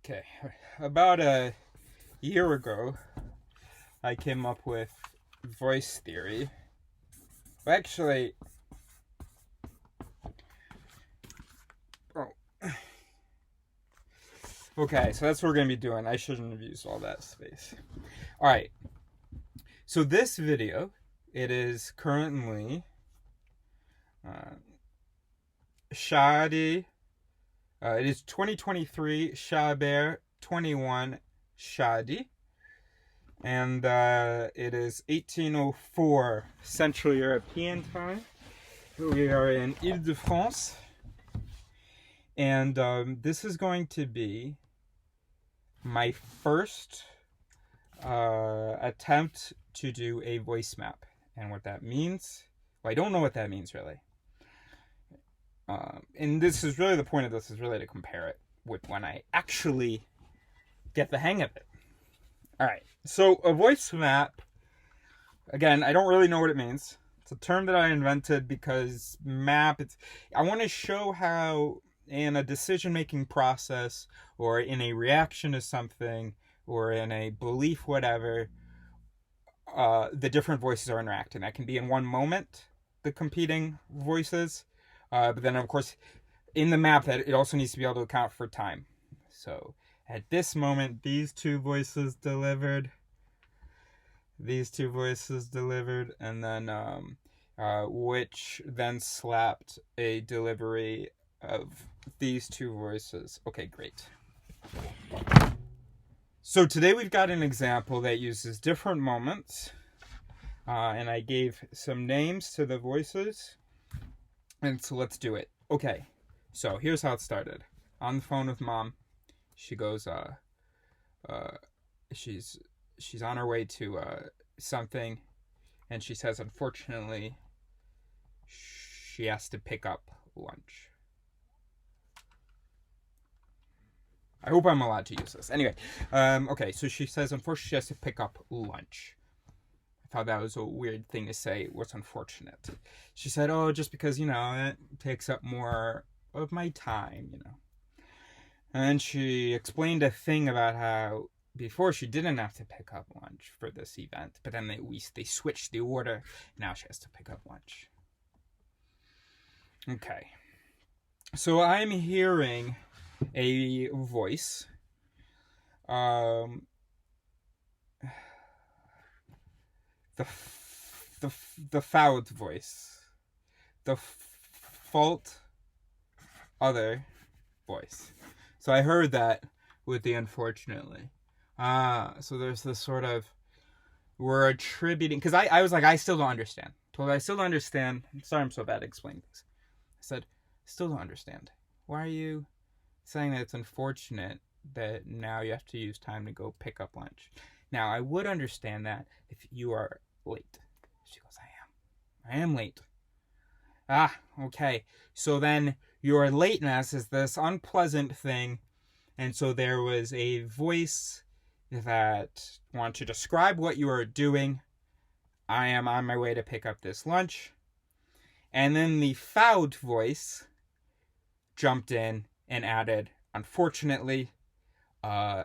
Okay, about a year ago, I came up with voice theory. Actually, oh, okay, so that's what we're going to be doing. I shouldn't have used all that space. All right, so this video, it is currently Shadi. It is 2023 Shaber 21 Shadi. And it is 1804 Central European time. We are in Ile-de-France. And this is going to be my first attempt to do a voice map. And what that means, well, I don't know what that means really. And this is really the point of this, is really to compare it with when I actually get the hang of it. All right, so a voice map, again, I don't really know what it means. It's a term that I invented because I want to show how in a decision-making process or in a reaction to something or in a belief, whatever, the different voices are interacting. That can be in one moment, the competing voices, but then, of course, in the map, that it also needs to be able to account for time. So at this moment, these two voices delivered, and then which then slapped a delivery of these two voices. Okay, great. So today we've got an example that uses different moments, and I gave some names to the voices, and so let's do it. Okay, so here's how it started. On the phone with Mom. She goes, she's on her way to something, and she says, unfortunately, she has to pick up lunch. I hope I'm allowed to use this. Anyway, okay, so she says, unfortunately, she has to pick up lunch. I thought that was a weird thing to say. What's unfortunate? She said, oh, just because, it takes up more of my time, And then she explained a thing about how before she didn't have to pick up lunch for this event, but then they switched the order. Now she has to pick up lunch. Okay. So I'm hearing a voice. The fouled voice. The fault other voice. So I heard that with the unfortunately. So there's this sort of, we're attributing, because I was like, I still don't understand. I still don't understand. Sorry I'm so bad at explaining things. I said, still don't understand. Why are you saying that it's unfortunate that now you have to use time to go pick up lunch? Now, I would understand that if you are late. She goes, I am late. Okay. So then your lateness is this unpleasant thing, and so there was a voice that wanted to describe what you are doing. I am on my way to pick up this lunch. And then the fouled voice jumped in and added, unfortunately,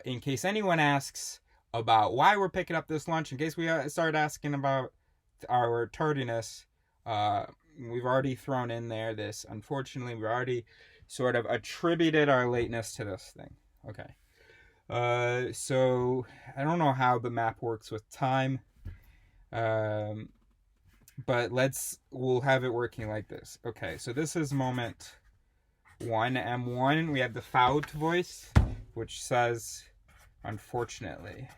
in case anyone asks about why we're picking up this lunch, in case we start asking about our tardiness, we've already thrown in there this, unfortunately, we already sort of attributed our lateness to this thing. Okay. So I don't know how the map works with time, but we'll have it working like this. Okay, so this is moment 1, M1. We have the fouled voice, which says, unfortunately.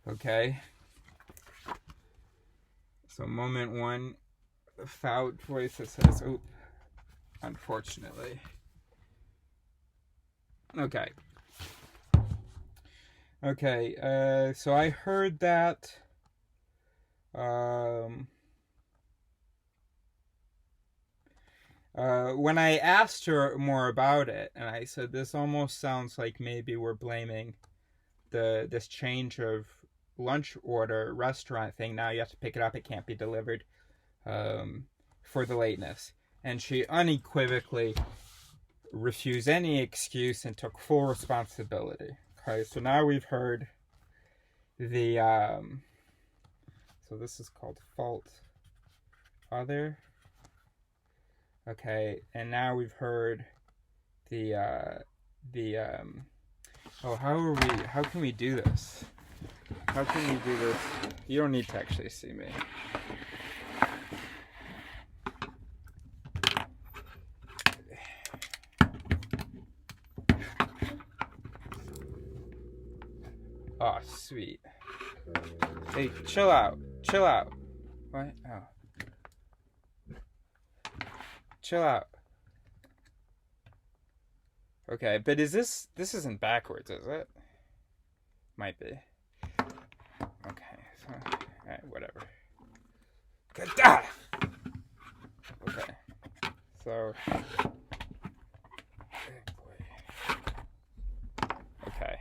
Okay. So moment 1, the fouled voice that says, oh, unfortunately. Okay. Okay, so I heard that, when I asked her more about it, and I said, this almost sounds like maybe we're blaming this change of lunch order restaurant thing. Now you have to pick it up, it can't be delivered, for the lateness. And she unequivocally refused any excuse and took full responsibility. Okay, so now we've heard the so this is called fault other. Okay, and now we've heard the oh, how can we do this? How can we do this? You don't need to actually see me. Oh, sweet. Hey, chill out. Chill out. What? Oh. Chill out. Okay, but is this isn't backwards, is it? Might be. Okay, so, alright, whatever. Good. Ah! Okay, so, okay,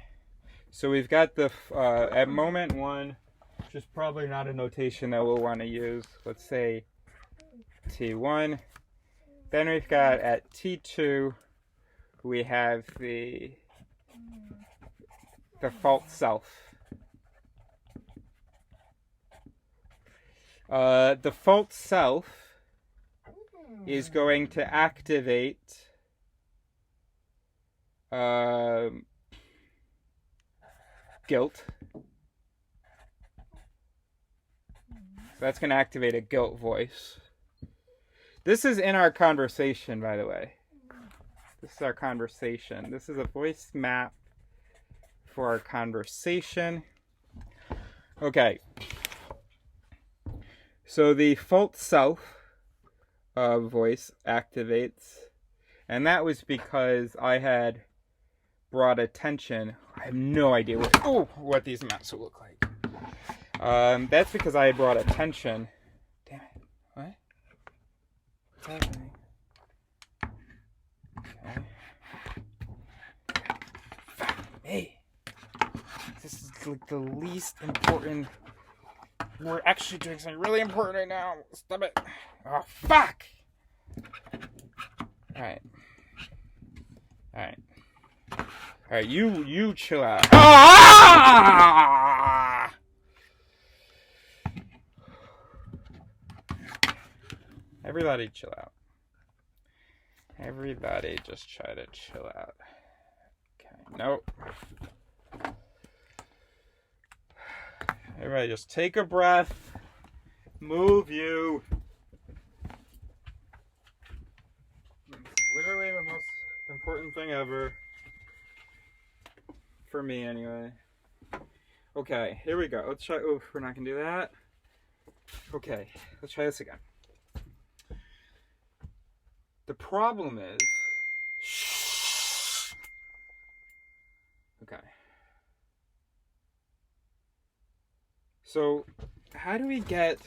so we've got the at moment 1, which is probably not a notation that we'll want to use. Let's say T1. Then we've got at T2, we have the false self. The false self is going to activate guilt. So that's going to activate a guilt voice. This is in our conversation, by the way. This is our conversation. This is a voice map for our conversation. Okay. So the false self voice activates. And that was because I had brought attention. I have no idea what these maps will look like. That's because I had brought attention. Damn it. What? What's happening? Okay. Hey. This is like the least important. We're actually doing something really important right now. Stop it. Oh, fuck! Alright. Alright. Alright, you chill out. Ah! Everybody chill out. Everybody just try to chill out. Okay, nope. Everybody just take a breath. Move you. It's literally the most important thing ever. For me, anyway. Okay, here we go. Let's try. Oh, we're not going to do that. Okay, let's try this again. The problem is... Okay. So, how do we get...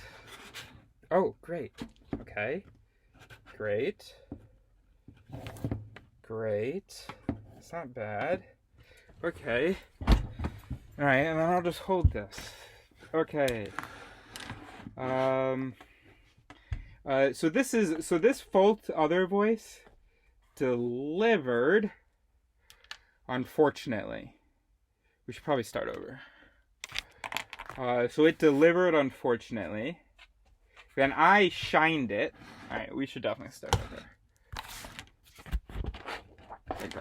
Oh, great. Okay. Great. Great. It's not bad. Okay. Alright, and then I'll just hold this. Okay. So this fault other voice delivered, unfortunately. We should probably start over. So it delivered, unfortunately. Then I shined it. Alright, we should definitely start over. Okay.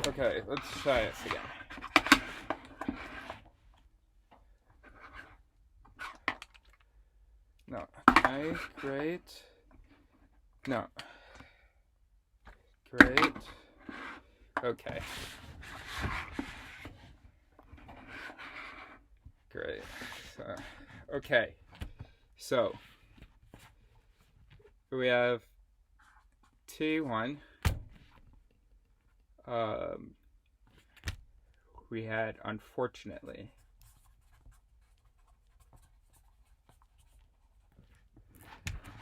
Okay, let's try this again. No. Okay, great. No. Great. Okay. Great. Okay. So, we have T1. We had unfortunately.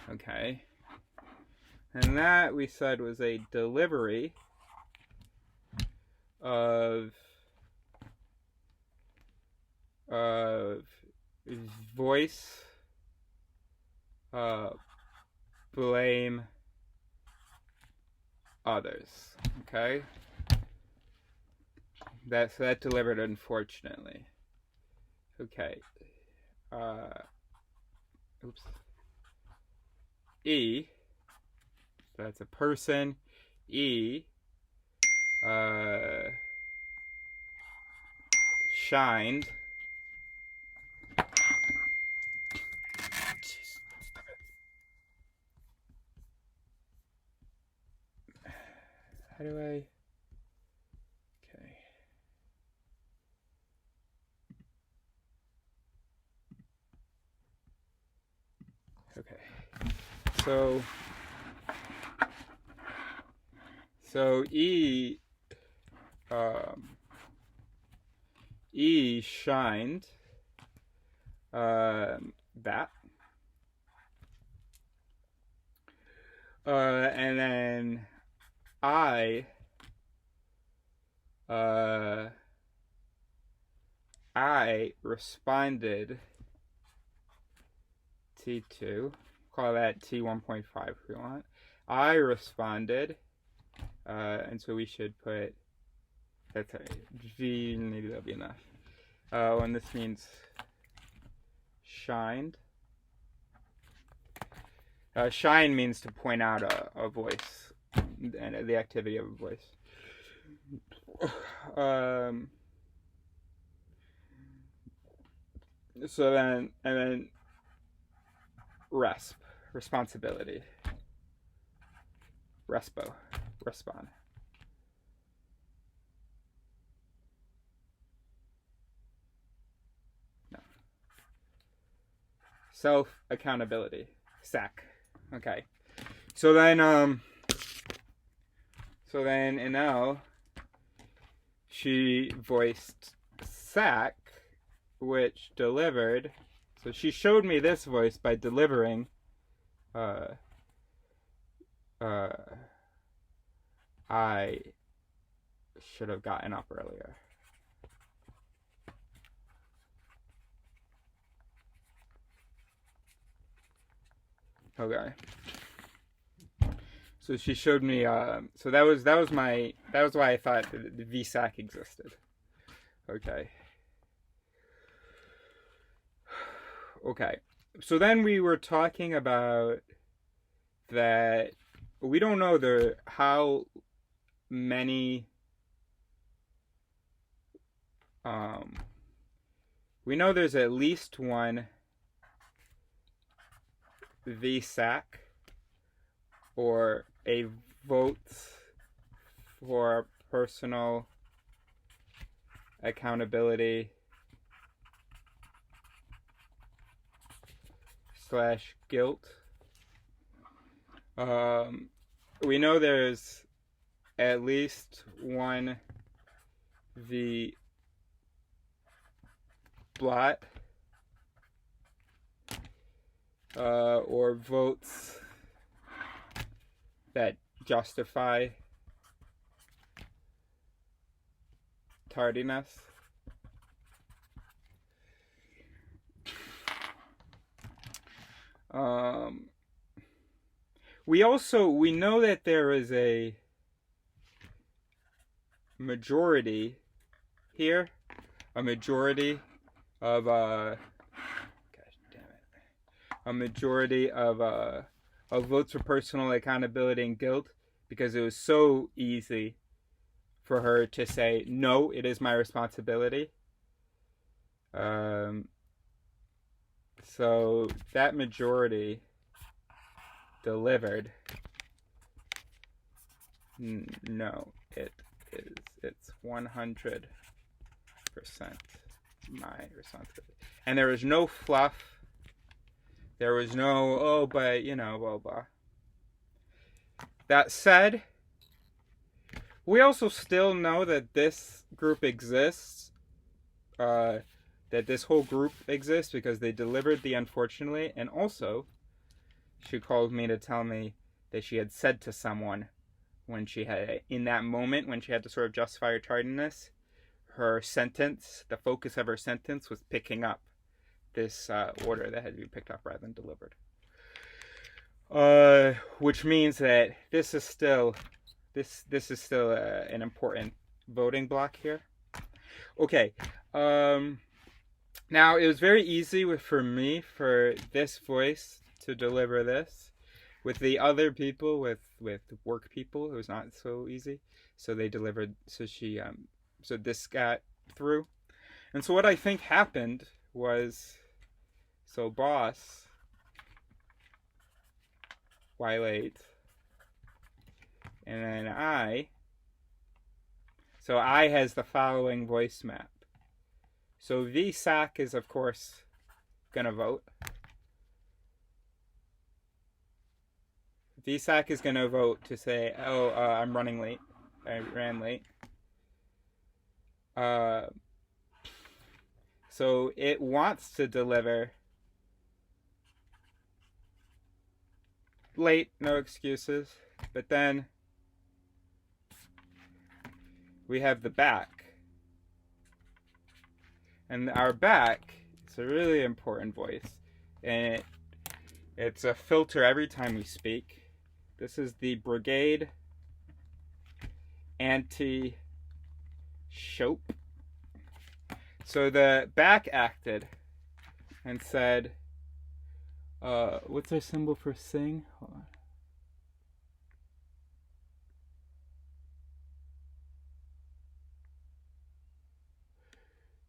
Okay. And that we said was a delivery of voice blame others. Okay? That delivered, unfortunately. Okay. Oops. E. So that's a person. E. Shined. Jeez, stop it. How do I? Okay. Okay. So E shined that. And then I responded T2. Call that T1.5 if we want. I responded, and so we should put, that's right, V, maybe that'll be enough. And this means shined. Shine means to point out a voice, and the activity of a voice. So then, and then responsibility. Respond. No. Self accountability. SAC. Okay. So then in L, she voiced SAC, which delivered. So she showed me this voice by delivering I should have gotten up earlier. Okay. So she showed me. So that was why I thought the VSAC existed. Okay. Okay. So then we were talking about that we don't know how many. We know there's at least one VSAC, or a vote for personal accountability / guilt. We know there's at least one V blot, or votes that justify tardiness. We know that there is a majority here, a majority of gosh damn it, a majority of votes for personal accountability and guilt, because it was so easy for her to say, no, it is my responsibility. So that majority delivered. No, it's 100% my responsibility. And there was no fluff. There was no, oh, but, blah, blah. That said, we also still know that this group exists, that this whole group exists because they delivered the unfortunately, and also she called me to tell me that she had said to someone when she had, in that moment when she had to sort of justify her tardiness, her sentence, the focus of her sentence was picking up this order that had to be picked up rather than delivered. Which means that this is still an important voting block here. Okay. Now it was very easy for me for this voice to deliver this. With the other people, with work people, it was not so easy. So they delivered. So this got through. And so what I think happened was, so boss, why late? And then I has the following voice map. So VSAC is, of course, going to vote. VSAC is going to vote to say, oh, I'm running late. I ran late. So it wants to deliver late, no excuses. But then we have the back. And our back is a really important voice. And it's a filter every time we speak. This is the Brigade Anti-Shope. So the back acted and said, what's our symbol for sing? Hold on.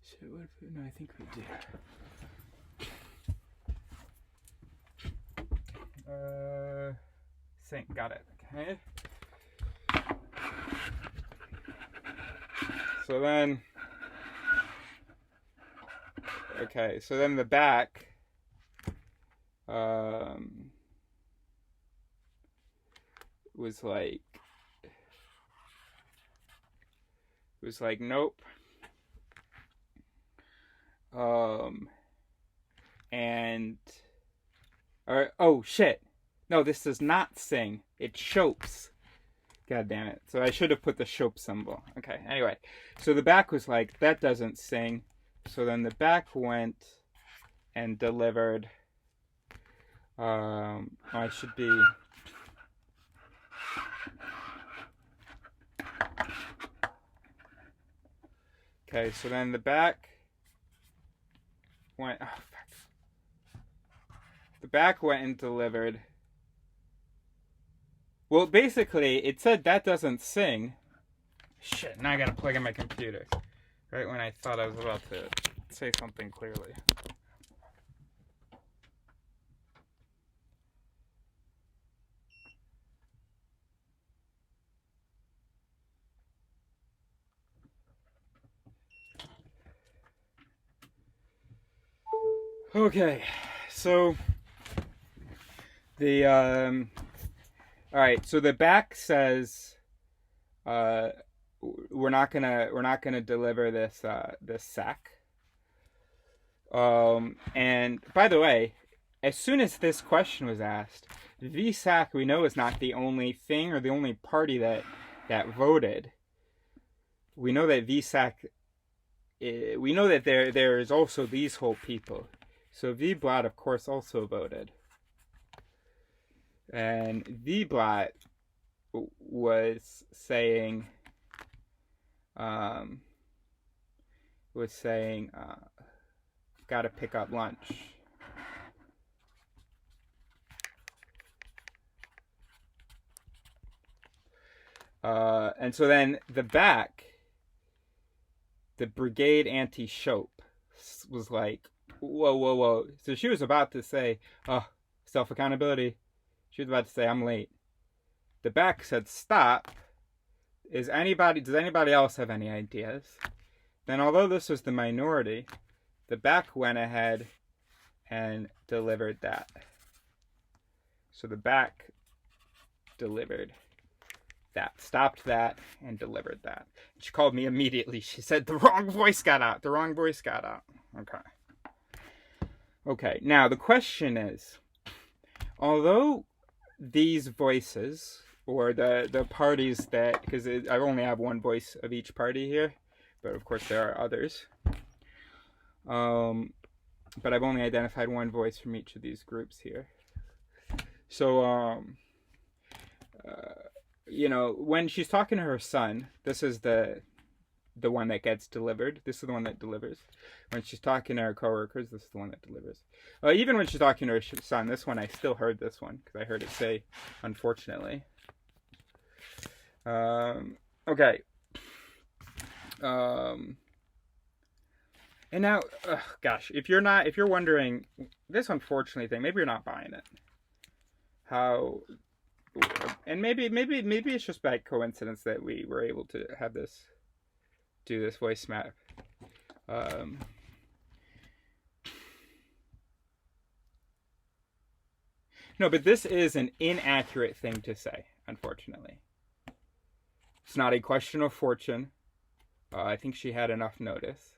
Shit, what if, no, I think we did. Sing, got it. Okay. So then, okay, so then the back, was like, nope. Oh shit. No, this does not sing. It shopes. God damn it. So I should have put the shope symbol. Okay, anyway. So the back was like, that doesn't sing. So then the back went and delivered. I should be. Okay, so then the back went. Oh, fuck. The back went and delivered. Well, basically, it said that doesn't sing. Shit, now I gotta plug in my computer. Right when I thought I was about to say something clearly. Okay, so the alright, so the back says we're not gonna deliver this sack. And by the way, as soon as this question was asked, VSAC we know is not the only thing or the only party that voted. We know that VSAC we know that there is also these whole people. So VBlot, of course, also voted. And VBlot was saying, gotta pick up lunch. And so then the back, the Brigade Anti-Shope was like, whoa. So she was about to say, oh, self-accountability. She was about to say, I'm late. The back said, stop. Does anybody else have any ideas? Then although this was the minority, the back went ahead and delivered that. So the back delivered that, stopped that, and delivered that. She called me immediately. She said, the wrong voice got out. Okay, now the question is, although these voices, or the parties that, because I only have one voice of each party here, but of course there are others. but I've only identified one voice from each of these groups here. So, when she's talking to her son, this is the one that gets delivered. This is the one that delivers. When she's talking to her coworkers, this is the one that delivers. Even when she's talking to her son, this one, I still heard this one, because I heard it say, unfortunately. Okay. And now, gosh, if you're wondering, this unfortunately thing, maybe you're not buying it. How, and maybe it's just by coincidence that we were able to do this voice map. No, but this is an inaccurate thing to say, unfortunately. It's not a question of fortune. I think she had enough notice.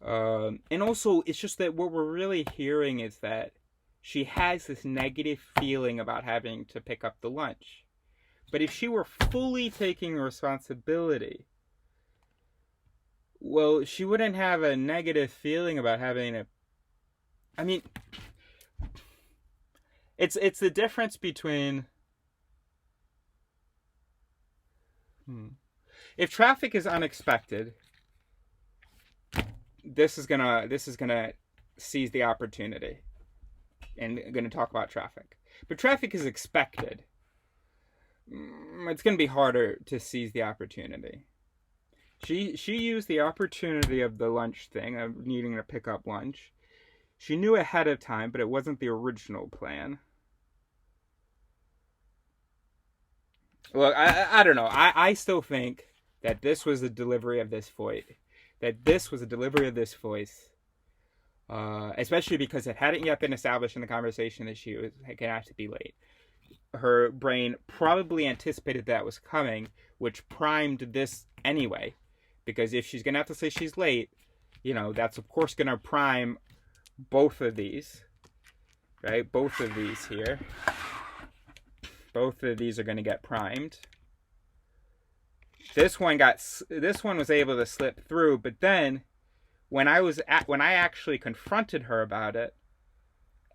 And also, it's just that what we're really hearing is that she has this negative feeling about having to pick up the lunch. But if she were fully taking responsibility, well, she wouldn't have a negative feeling about having to... I mean, it's the difference between... If traffic is unexpected, this is gonna seize the opportunity and gonna talk about traffic. But traffic is expected. It's gonna be harder to seize the opportunity. She used the opportunity of the lunch thing, of needing to pick up lunch. She knew ahead of time, but it wasn't the original plan. Look, I don't know. I still think that this was the delivery of this voice. Especially because it hadn't yet been established in the conversation that she was going to have to be late. Her brain probably anticipated that was coming, which primed this anyway. Because if she's going to have to say she's late, that's of course going to prime both of these. Right? Both of these here. Both of these are going to get primed. This one was able to slip through, but then when I actually confronted her about it,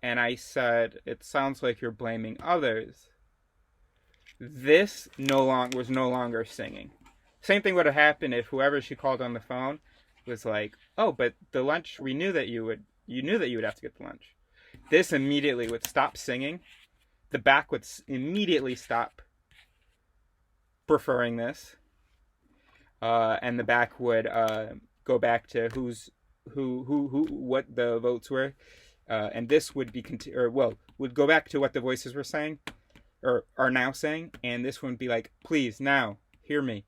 and I said, "It sounds like you're blaming others," this was no longer singing. Same thing would have happened if whoever she called on the phone was like, "Oh, but the lunch, you knew that you would have to get the lunch." This immediately would stop singing. The back would immediately stop preferring this, and the back would go back to what the votes were, and this would be would go back to what the voices were saying, or are now saying, and this one would be like, "Please now hear me.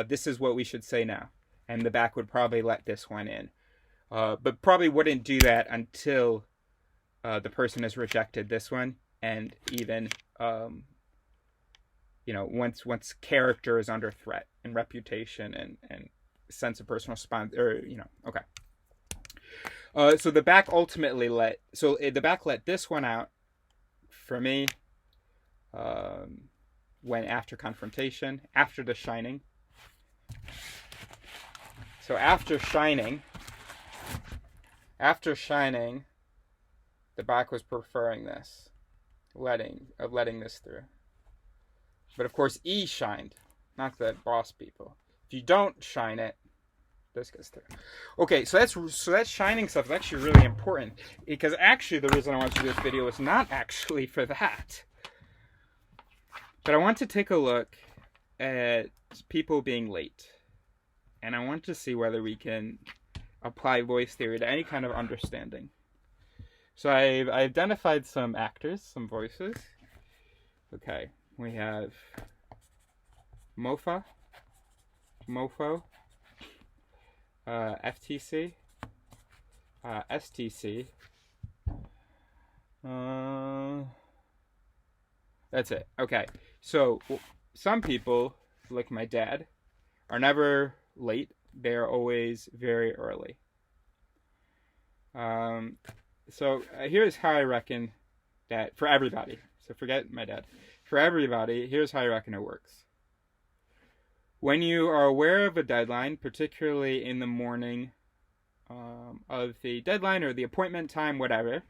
This is what we should say now," and the back would probably let this one in, but probably wouldn't do that until the person has rejected this one. And even, once character is under threat and reputation and sense of personal okay. So the back ultimately let this one out for me when after confrontation, after The Shining. So after Shining, the back was preferring this. Letting this through. But of course E shined, not the boss people. If you don't shine it, this goes through. Okay, so that's shining stuff is actually really important, because actually the reason I want to do this video is not actually for that. But I want to take a look at people being late. And I want to see whether we can apply voice theory to any kind of understanding. So I identified some actors, some voices. Okay, we have Mofo, FTC, STC. That's it. Okay, so some people, like my dad, are never late. They're always very early. So here's how I reckon that, for everybody, so forget my dad, for everybody, here's how I reckon it works. When you are aware of a deadline, particularly in the morning of the deadline or the appointment time, whatever,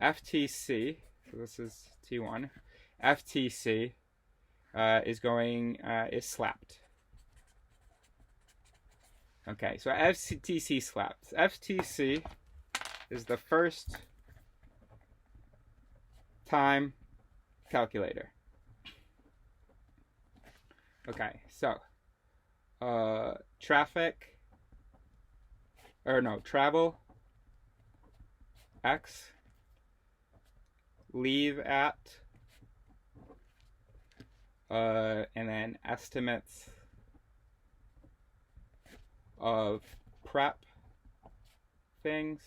FTC, so this is T1, FTC is slapped. Okay, so FTC slaps. FTC is the first time calculator. Okay, so travel X, leave at, and then estimates of prep things,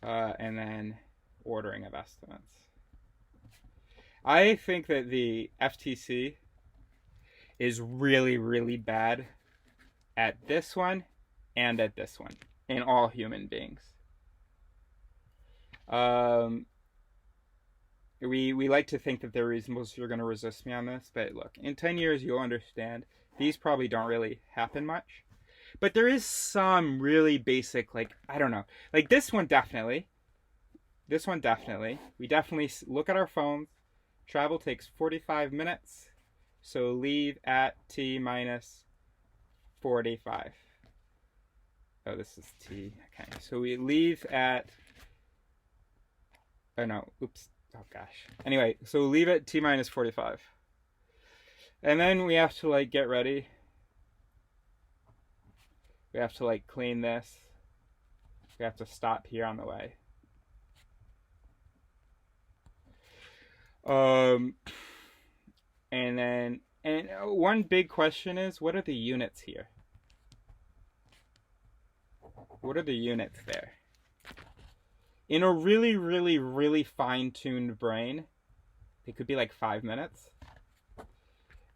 and then ordering of estimates. I think that the FTC is really, really bad at this one and at this one in all human beings. We like to think that they're reasonable, so you're going to resist me on this, but look, in 10 years you'll understand. These probably don't really happen much. But there is some really basic, like, I don't know. Like this one definitely. We definitely look at our phones. Travel takes 45 minutes. So leave at T minus 45. Oh, this is T. Okay, so we leave at... Oh, no. Oops. Oh, gosh. Anyway, so leave at T minus 45. And then we have to, like, get ready. We have to, like, clean this. We have to stop here on the way. And one big question is, what are the units here? What are the units there? In a really, really, really fine-tuned brain, it could be like 5 minutes.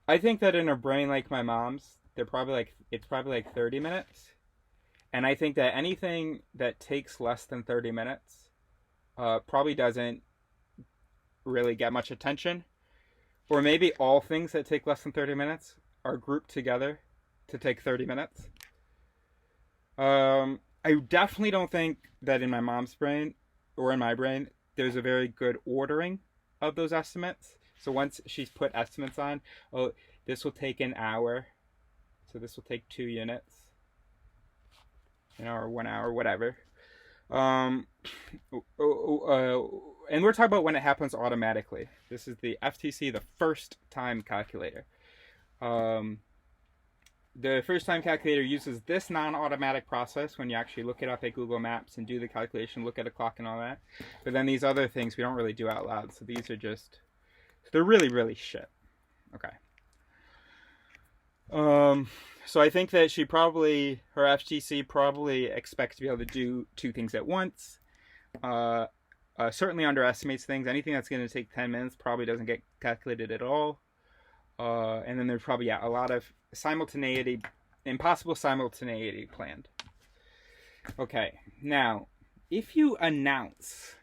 I think that in a brain like my mom's, it's probably like 30 minutes. And I think that anything that takes less than 30 minutes probably doesn't really get much attention. Or maybe all things that take less than 30 minutes are grouped together to take 30 minutes. I definitely don't think that in my mom's brain or in my brain there's a very good ordering of those estimates. So once she's put estimates on, oh, this will take an hour. So this will take 2 units. Or 1 hour, whatever. And we're talking about when it happens automatically. This is the FTC, the first time calculator. The first time calculator uses this non-automatic process when you actually look it up at Google Maps and do the calculation, look at a clock and all that. But then these other things we don't really do out loud. So these are just, they're really, really shit. Okay. So I think that her FTC probably expects to be able to do 2 things at once. Certainly underestimates things. Anything that's going to take 10 minutes probably doesn't get calculated at all. And then there's probably, a lot of impossible simultaneity planned. Okay, now, if you announce,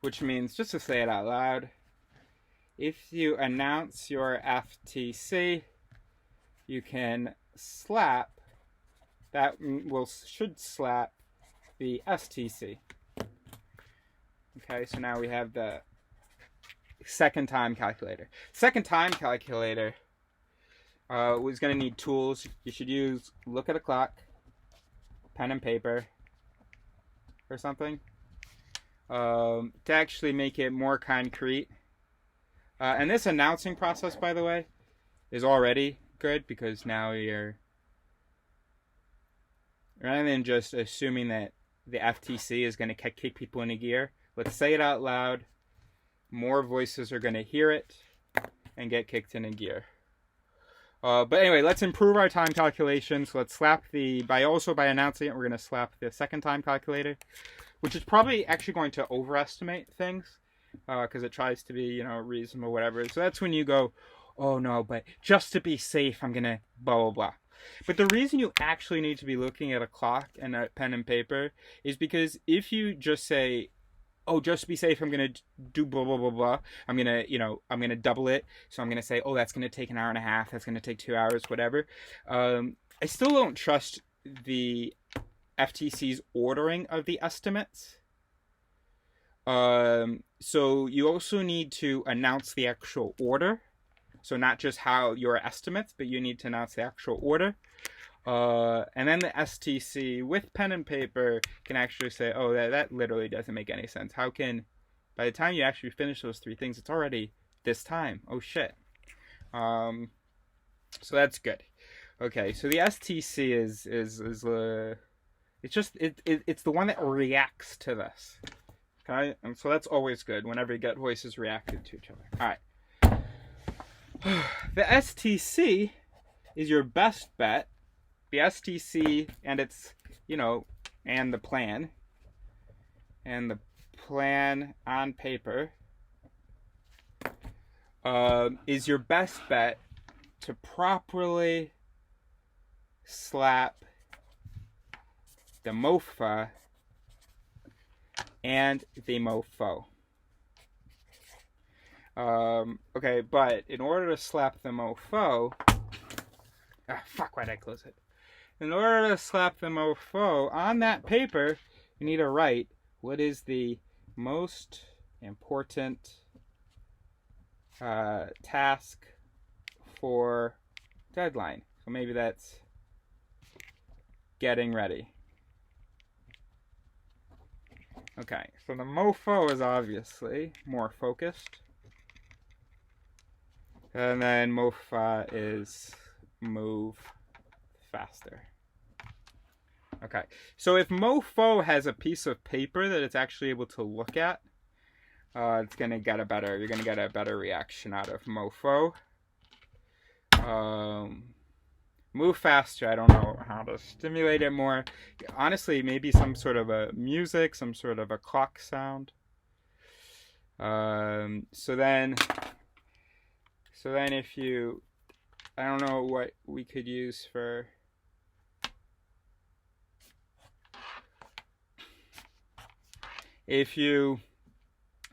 which means, just to say it out loud, if you announce your FTC, you can slap, should slap the STC. Okay, so now we have the second time calculator. Second time calculator was going to need tools. You should look at a clock, pen and paper, or something, to actually make it more concrete. And this announcing process, by the way, is already good because now you're, rather than just assuming that the FTC is going to kick people into gear, let's say it out loud. More voices are going to hear it and get kicked into gear. But anyway, let's improve our time calculations. Let's slap by announcing it, we're going to slap the second time calculator, which is probably actually going to overestimate things because it tries to be, reasonable, whatever. So that's when you go, oh no, but just to be safe, I'm going to blah, blah, blah. But the reason you actually need to be looking at a clock and a pen and paper is because if you just say, oh, just to be safe, I'm going to do blah, blah, blah, blah. I'm going to, I'm going to double it. So I'm going to say, oh, that's going to take an hour and a half. That's going to take 2 hours, whatever. I still don't trust the FTC's ordering of the estimates. So you also need to announce the actual order. So not just how your estimates, but you need to announce the actual order. And then the STC with pen and paper can actually say, oh, that literally doesn't make any sense. How can, by the time you actually finish those 3 things, it's already this time. Oh, shit. So that's good. Okay, so the STC is it's the one that reacts to this. Okay, and so that's always good whenever you get voices reacting to each other. All right. The STC is your best bet. The STC and its, and the plan on paper is your best bet to properly slap the mofa and the mofo. Okay, but in order to slap the mofo, why did I close it? In order to slap the mofo on that paper, you need to write what is the most important task for deadline. So maybe that's getting ready. Okay, so the mofo is obviously more focused. And then mofa is move faster. Okay, so if mofo has a piece of paper that it's actually able to look at, it's gonna get you're gonna get a better reaction out of mofo. Move faster, I don't know how to stimulate it more. Honestly, maybe some sort of a music, some sort of a clock sound. So then if you, I don't know what we could use for, if you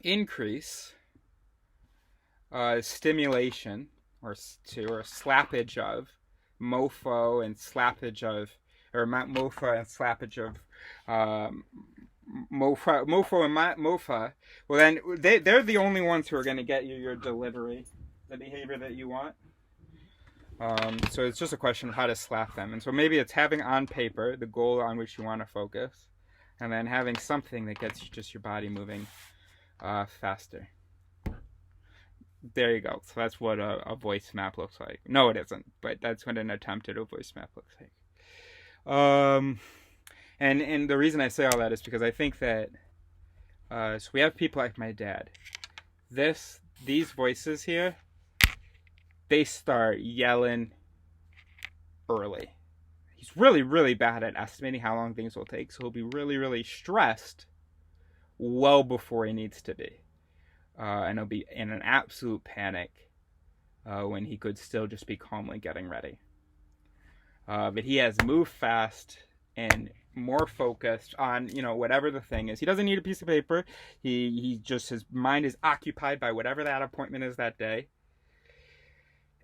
increase stimulation or slappage of mofo and slappage of, or mofa and slappage of mofo and mofa, well then they're the only ones who are going to get you your delivery, the behavior that you want. So it's just a question of how to slap them. And so maybe it's having on paper the goal on which you want to focus, and then having something that gets just your body moving faster. There you go. So that's what a voice map looks like. No, it isn't, but that's what an attempt at a voice map looks like. And the reason I say all that is because I think that so we have people like my dad. These voices here, they start yelling early. He's really, really bad at estimating how long things will take, so he'll be really, really stressed well before he needs to be. And he'll be in an absolute panic when he could still just be calmly getting ready. But he has moved fast and more focused on, whatever the thing is. He doesn't need a piece of paper. He just, his mind is occupied by whatever that appointment is that day.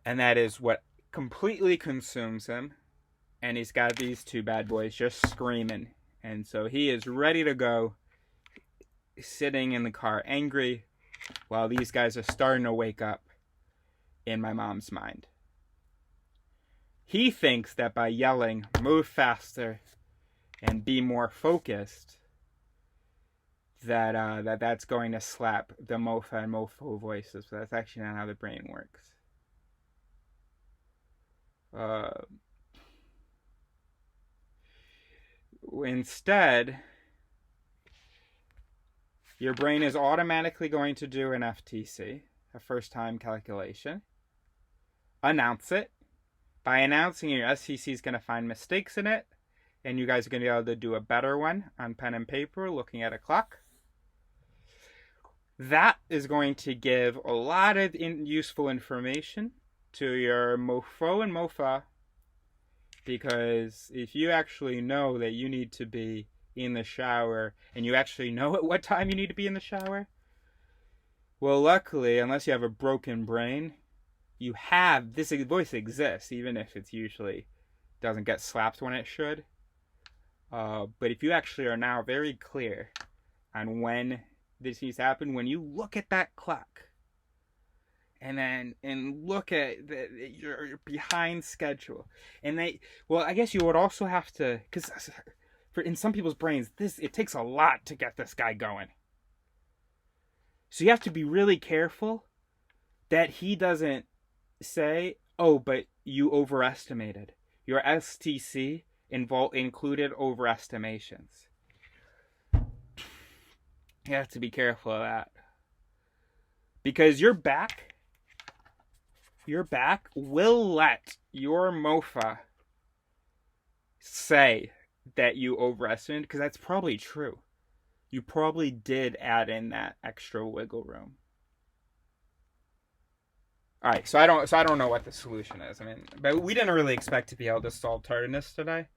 And that is what completely consumes him. And he's got these 2 bad boys just screaming. And so he is ready to go, sitting in the car angry, while these guys are starting to wake up in my mom's mind. He thinks that by yelling, move faster and be more focused, that's going to slap the mofa and mofo voices. But that's actually not how the brain works. Instead, your brain is automatically going to do an FTC, a first-time calculation, announce it. By announcing it, your STC is going to find mistakes in it, and you guys are going to be able to do a better one on pen and paper, looking at a clock. That is going to give a lot of useful information to your mofo and mofa, because if you actually know that you need to be in the shower and you actually know at what time you need to be in the shower? Well, luckily, unless you have a broken brain, you have this voice exists, even if it's usually doesn't get slapped when it should. But if you actually are now very clear on when this needs to happen, when you look at that clock and look at your behind schedule, and I guess you would also have to, because in some people's brains, it takes a lot to get this guy going. So you have to be really careful that he doesn't say, "Oh, but you overestimated." Your STC included overestimations. You have to be careful of that. Because your back will let your MOFA say that you overestimated, because that's probably true. You probably did add in that extra wiggle room. All right, so I don't know what the solution is. I mean, but we didn't really expect to be able to solve tardiness today.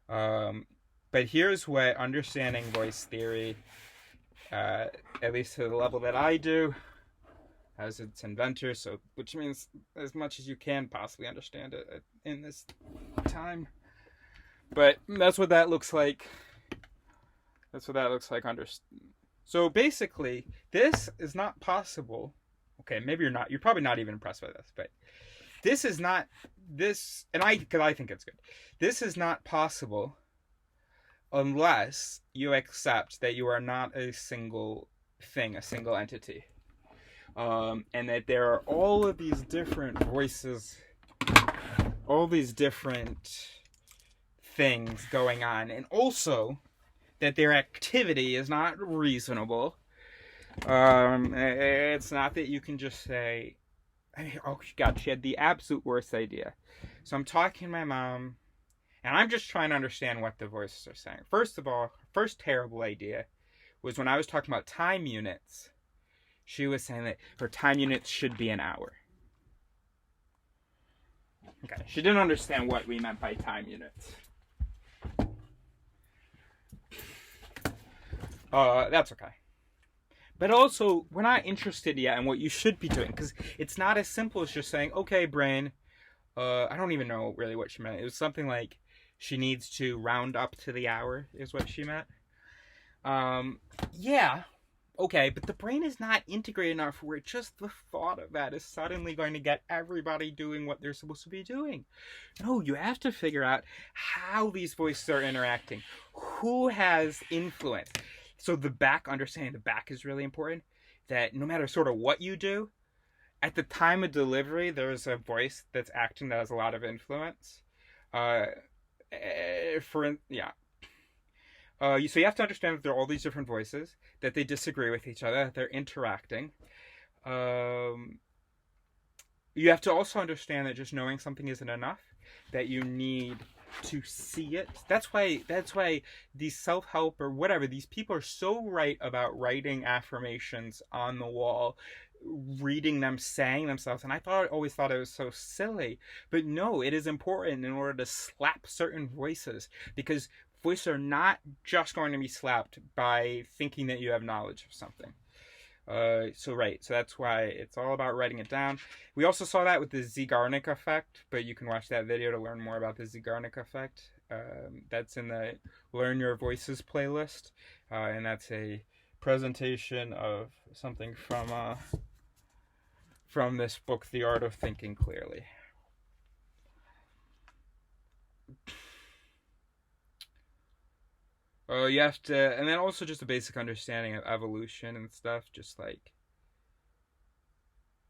But here's what understanding voice theory, at least to the level that I do, as its inventor, so which means as much as you can possibly understand it in this time. But that's what that looks like. So basically, this is not possible. Okay, maybe you're not. You're probably not even impressed by this, but this is not this, and because I think it's good. This is not possible unless you accept that you are not a single thing, a single entity, and that there are all of these different voices, all these different things going on, and also that their activity is not reasonable. It's not that you can just say, oh God, she had the absolute worst idea. So I'm talking to my mom, and I'm just trying to understand what the voices are saying. First of all, first terrible idea was when I was talking about time units. She was saying that her time units should be an hour. Okay, she didn't understand what we meant by time units. That's okay. But also, we're not interested yet in what you should be doing, because it's not as simple as just saying, okay, brain, I don't even know really what she meant. It was something like, she needs to round up to the hour, is what she meant. Yeah, okay, but the brain is not integrated enough where just the thought of that is suddenly going to get everybody doing what they're supposed to be doing. No, you have to figure out how these voices are interacting. Who has influence? So understanding the back is really important, that no matter sort of what you do, at the time of delivery, there's a voice that's acting that has a lot of influence. So you have to understand that there are all these different voices, that they disagree with each other, that they're interacting. You have to also understand that just knowing something isn't enough, that you need to see it. That's why these self-help or whatever, these people are so right about writing affirmations on the wall, reading them, saying themselves, and I always thought it was so silly. But no, it is important in order to slap certain voices, because voices are not just going to be slapped by thinking that you have knowledge of something. So that's why it's all about writing it down. We also saw that with the Zeigarnik effect, but you can watch that video to learn more about the Zeigarnik effect. That's in the Learn Your Voices playlist, and that's a presentation of something from this book, The Art of Thinking Clearly. You have to, and then also just a basic understanding of evolution and stuff, just like,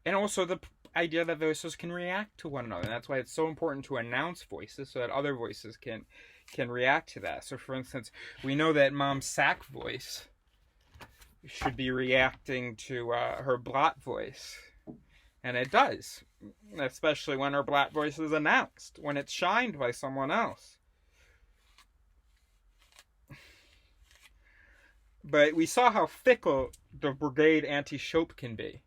and also the idea that voices can react to one another. And that's why it's so important to announce voices so that other voices can react to that. So, for instance, we know that Mom's sack voice should be reacting to her blot voice, and it does, especially when her blot voice is announced, when it's shined by someone else. But we saw how fickle the brigade anti-Shope can be.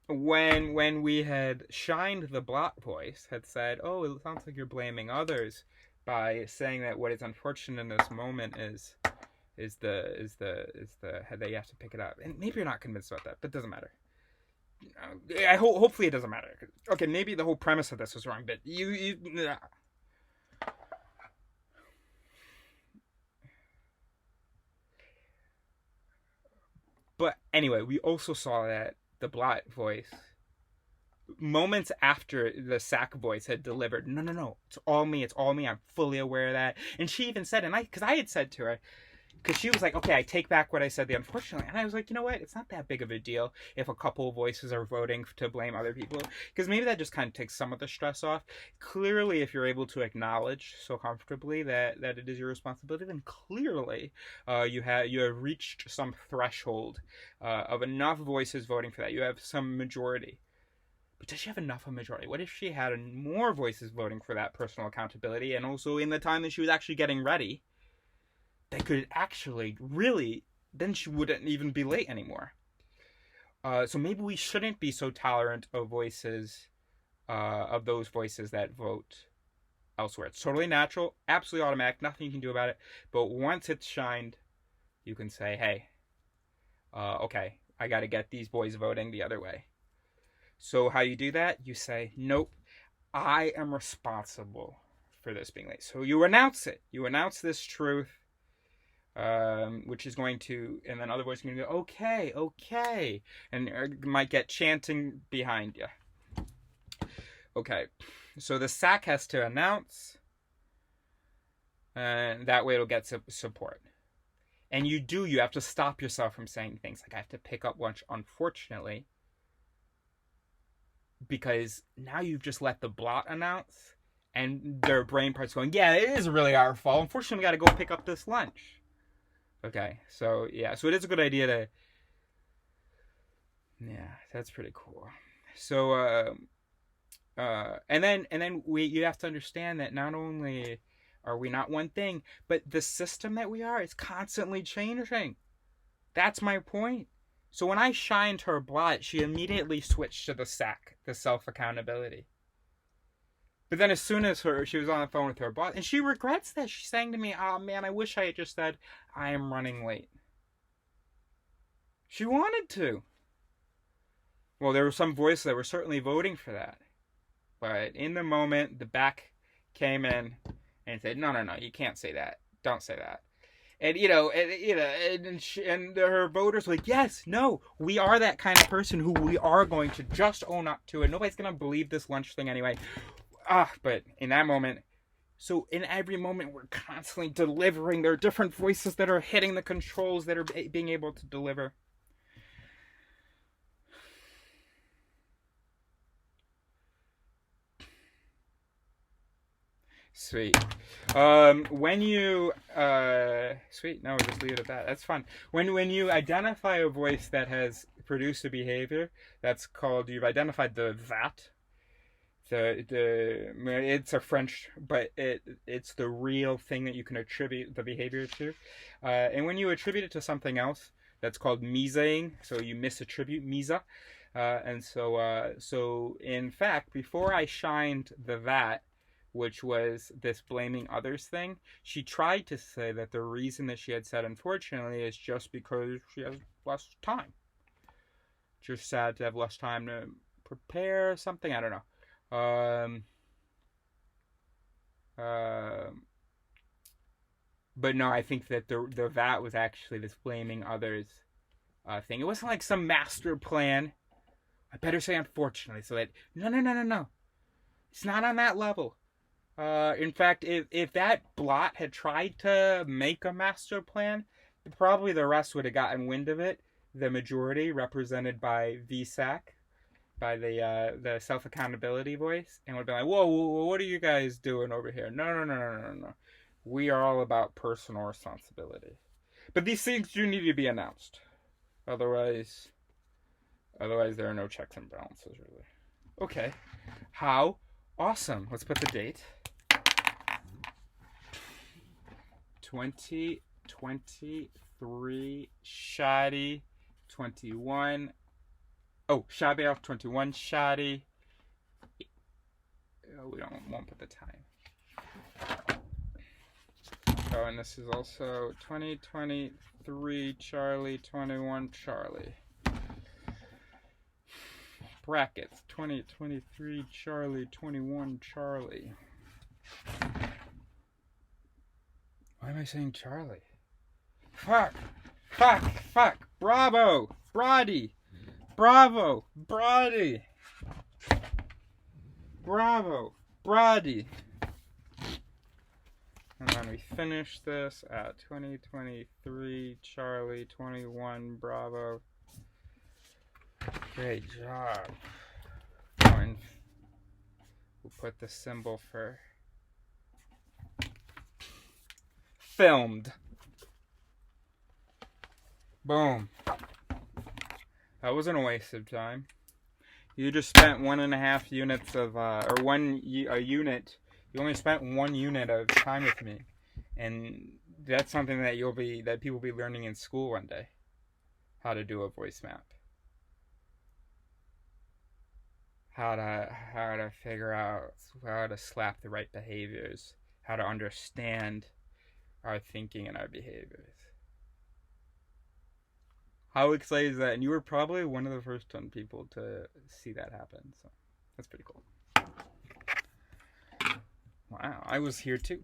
When we had shined the blot voice, had said, oh, it sounds like you're blaming others by saying that what is unfortunate in this moment is they have to pick it up. And maybe you're not convinced about that, but it doesn't matter. Hopefully it doesn't matter. Okay, maybe the whole premise of this was wrong, but you But anyway, we also saw that the Blot voice, moments after the Sack voice had delivered, no, it's all me, I'm fully aware of that. And she even said, because I had said to her, because she was like, okay, I take back what I said, unfortunately. And I was like, you know what? It's not that big of a deal if a couple of voices are voting to blame other people. Because maybe that just kind of takes some of the stress off. Clearly, if you're able to acknowledge so comfortably that it is your responsibility, then clearly you have reached some threshold of enough voices voting for that. You have some majority. But does she have enough of a majority? What if she had more voices voting for that personal accountability, and also in the time that she was actually getting ready, that could actually really, then she wouldn't even be late anymore. So maybe we shouldn't be so tolerant of voices, of those voices that vote elsewhere. It's totally natural, absolutely automatic, nothing you can do about it. But once it's shined, you can say, hey, okay, I got to get these boys voting the other way. So how you do that? You say, nope, I am responsible for this being late. So you announce it. You announce this truth. Which is going to, and then other voices are going to go, okay, and might get chanting behind you. Okay, so the Sack has to announce, and that way it'll get support. And you have to stop yourself from saying things like, I have to pick up lunch, unfortunately, because now you've just let the Blot announce, and their brain part's going, yeah, it is really our fault. Unfortunately, we got to go pick up this lunch. Okay, so yeah, so it is a good idea to, yeah, that's pretty cool. So, and then you have to understand that not only are we not one thing, but the system that we are is constantly changing. That's my point. So when I shined her Blot, she immediately switched to the Sack, the self-accountability. But then as soon as she was on the phone with her boss, and she regrets that. She's saying to me, oh man, I wish I had just said, I am running late. She wanted to. Well, there were some voices that were certainly voting for that. But in the moment, the back came in and said, no, you can't say that. Don't say that. And, and her voters were like, yes, no, we are that kind of person who we are going to just own up to it. Nobody's going to believe this lunch thing anyway. But in that moment, so in every moment, we're constantly delivering. There are different voices that are hitting the controls that are being able to deliver. Sweet. When you, sweet, no, just leave it at that. That's fun. When you identify a voice that has produced a behavior, that's called, you've identified the VAT. It's a French, but it's the real thing that you can attribute the behavior to. And when you attribute it to something else, that's called misaing. So you misattribute misa. And so in fact, before I shined the VAT, which was this blaming others thing, she tried to say that the reason that she had said unfortunately is just because she has less time. Just sad to have less time to prepare something. I don't know. But no, I think that the VAT was actually this blaming others thing. It wasn't like some master plan. I better say unfortunately, so that no. It's not on that level. In fact, if that Blot had tried to make a master plan, probably the rest would have gotten wind of it. The majority, represented by VSAC, by the self-accountability voice, and would be like, whoa, what are you guys doing over here? No. We are all about personal responsibility. But these things do need to be announced. Otherwise there are no checks and balances, really. Okay. How awesome. Let's put the date. 2023 Shadi 21. Oh, Shabbos 21 Shadi. We won't put the time. Oh, and this is also 2023 Charlie 21 Charlie. Brackets 2023 Charlie 21 Charlie. Why am I saying Charlie? Fuck! Bravo! Brody! Bravo! Brody! Bravo! Brody! And then we finish this at 2023 Charlie 21 Bravo. Great job. And we'll put the symbol for filmed. Boom. That wasn't a waste of time. You just spent 1.5 units of, a unit. You only spent 1 unit of time with me, and that's something that people will be learning in school one day. How to do a voice map. How to figure out how to slap the right behaviors. How to understand our thinking and our behaviors. How exciting is that? And you were probably one of the first 10 people to see that happen. So that's pretty cool. Wow, I was here too.